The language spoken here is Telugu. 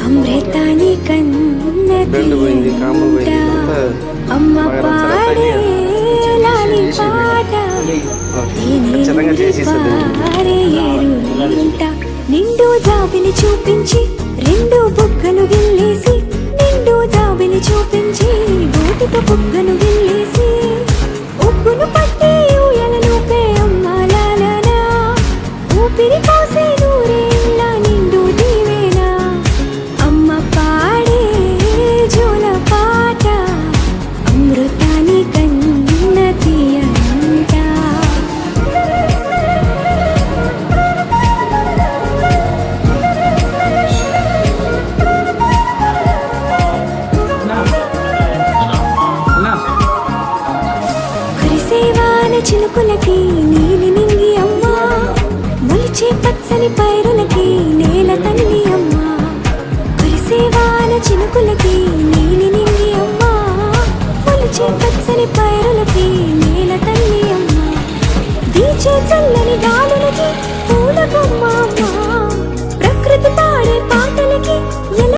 అమృతాని కన్నీట అమ్మ పాడే లాలి పాట నిండు జాబిని చూపించి రెండు బుగ్గలు గిల్లేసి నిండు జాబిని చూపించి గోటితో బుగ్గను గిల్లేసి ఉగ్గును పట్టి ఊయలలోపే అమ్మ లాలనా ఊపిరి పోసే నూరేళ్ళ నిండు దీవేనా అమ్మ పాడే జోల పాట అమృతాని కన్న తీయంట. కురిసేవాన చినుకులకి నీలి నింగి అమ్మా మొలిచే పచ్చని పైరులకి నేల తల్లి అమ్మా కురిసేవాన చినుకులకి నీలి నింగి అమ్మా మొలిచే పచ్చని పైరులకి నేల తల్లి అమ్మా వీచే చల్లని గాలుల